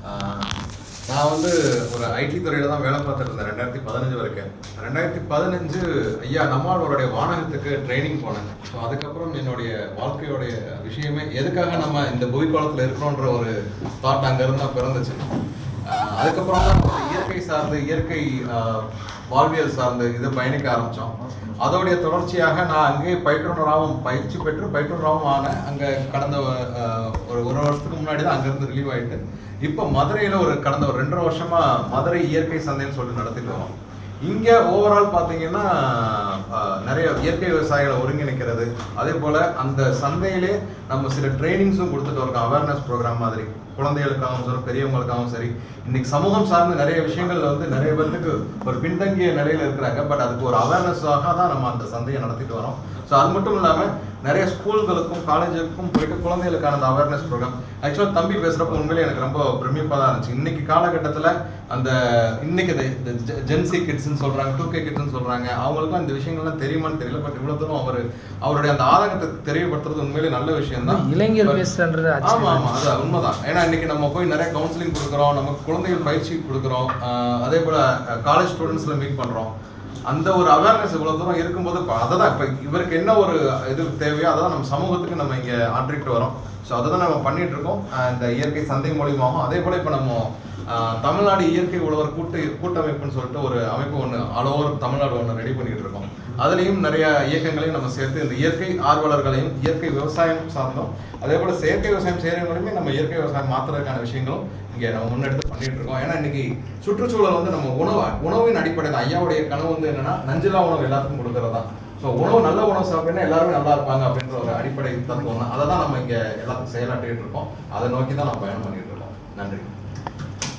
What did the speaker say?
நான் வந்து ஒரு ஐடி துறையில் தான் வேலை பார்த்துட்டு இருந்தேன் 2015 வரைக்கும். 2015 ஐயா நம்மளோடைய வானகத்துக்கு ட்ரைனிங் போனேன். ஸோ அதுக்கப்புறம் என்னுடைய வாழ்க்கையோடைய விஷயமே எதுக்காக நம்ம இந்த புவிக்கோளத்தில் இருக்கிறோன்ற ஒரு தாட் அங்கேருந்து தான் பிறந்துச்சு. அதுக்கப்புறம் தான் இயற்கை சார்ந்து இயற்கை வாழ்வியல் சார்ந்து இதை பயணிக்க ஆரம்பித்தோம். அதோடைய தொடர்ச்சியாக நான் அங்கேயே பயிற்றுனராகவும் பயிற்சி பெற்று பயிற்றுனராகவும் ஆனேன். அங்கே கடந்த ஒரு வருஷத்துக்கு முன்னாடி தான் அங்கேருந்து ரிலீவ் ஆகிட்டு இப்போ மதுரையில் கடந்த ஒரு 2.5 வருஷமாக மதுரை இயற்கை சந்தைன்னு சொல்லி நடத்திட்டு வரோம். இங்கே ஓவரால் பார்த்தீங்கன்னா நிறைய இயற்கை விவசாயிகளை ஒருங்கிணைக்கிறது, அதே போல் அந்த சந்தையிலே நம்ம சில ட்ரைனிங்ஸும் கொடுத்துட்டு இருக்கோம். அவேர்னஸ் ப்ரோக்ராம் மாதிரி குழந்தைகளுக்காகவும் சரி பெரியவங்களுக்காகவும் சரி. இன்னைக்கு சமூகம் சார்ந்த நிறைய விஷயங்கள் வந்து நிறைய பேருக்கு ஒரு பின்தங்கிய நிலையில் இருக்கிறாங்க. பட் அதுக்கு ஒரு அவேர்னஸாக தான் நம்ம அந்த சந்தையை நடத்திட்டு வரோம். ஸோ அது மட்டும் இல்லாமல் நிறைய ஸ்கூல்களுக்கும் காலேஜுக்கும் போயிட்டு குழந்தைகளுக்கான அந்த அவேர்னஸ் ப்ரோக்ராம். ஆக்சுவலாக தம்பி பேசுகிறப்ப உண்மையிலே எனக்கு ரொம்ப பிரமிப்பாக தான் இருந்துச்சு. இன்னைக்கு காலகட்டத்தில் அந்த இன்னைக்கு இந்த ஜென்சி கிட்ஸ்ன்னு சொல்கிறாங்க, 2K கிட்ஸ்ன்னு சொல்கிறாங்க, அவங்களுக்குலாம் இந்த விஷயங்கள்லாம் தெரியுமான்னு தெரியல. பட் இவ்வளோ தூரம் அவருடைய அந்த ஆதங்கத்தை தெரியப்படுத்துறது உண்மையிலே நல்ல விஷயம் தான். இளைஞர் பேசுறது ஆமாம், அது உண்மைதான். ஏன்னா இன்னைக்கு நம்ம போய் நிறைய கவுன்சிலிங் கொடுக்குறோம், நமக்கு குழந்தைகள் பயிற்சி கொடுக்குறோம், அதே போல் காலேஜ் ஸ்டூடெண்ட்ஸில் மீட் பண்ணுறோம். அந்த ஒரு அவேர்னஸ் இவ்வளோ தூரம் இருக்கும்போது அதை தான் இப்போ இவருக்கு என்ன ஒரு இது தேவையோ அதை தான் நம்ம சமூகத்துக்கு நம்ம இங்கே ஆற்றிட்டு வரோம். ஸோ அதை தான் நம்ம பண்ணிட்டு இருக்கோம் இந்த இயற்கை சந்தை மூலியமாகவும். அதே போல் இப்போ நம்ம தமிழ்நாடு இயற்கை உழவர் கூட்டமைப்புன்னு சொல்லிட்டு ஒரு அமைப்பு ஒன்று ஆல் ஓவர் தமிழ்நாடு ஒன்று ரெடி பண்ணிட்டு இருக்கோம். அதுலேயும் நிறைய இயக்கங்களையும் நம்ம சேர்த்து இந்த இயற்கை ஆர்வலர்களையும் இயற்கை விவசாயம் சார்ந்தோம், அதே போல் செயற்கை விவசாயம் செய்கிறவங்களையுமே நம்ம இயற்கை விவசாயம் மாற்றுறதுக்கான விஷயங்களும் இங்கே நம்ம முன்னெடுத்து பண்ணிட்டு இருக்கோம். ஏன்னா இன்னைக்கு சுற்றுச்சூழல் வந்து நம்ம உணவின் அடிப்படை தான். ஐயாவுடைய கனவு வந்து என்னன்னா நஞ்சில்லா உணவு எல்லாத்துக்கும் கொடுக்கறது தான். ஸோ நல்ல உணவு சாப்பிட்டா எல்லாருமே நல்லா இருப்பாங்க அப்படின்ற ஒரு அடிப்படை தத்துவம் தான். அதை தான் நம்ம இங்கே எல்லாத்துக்கும் செயலாற்றிட்டு இருக்கோம். அதை நோக்கி தான் நம்ம பயணம் பண்ணிட்டு இருக்கோம்.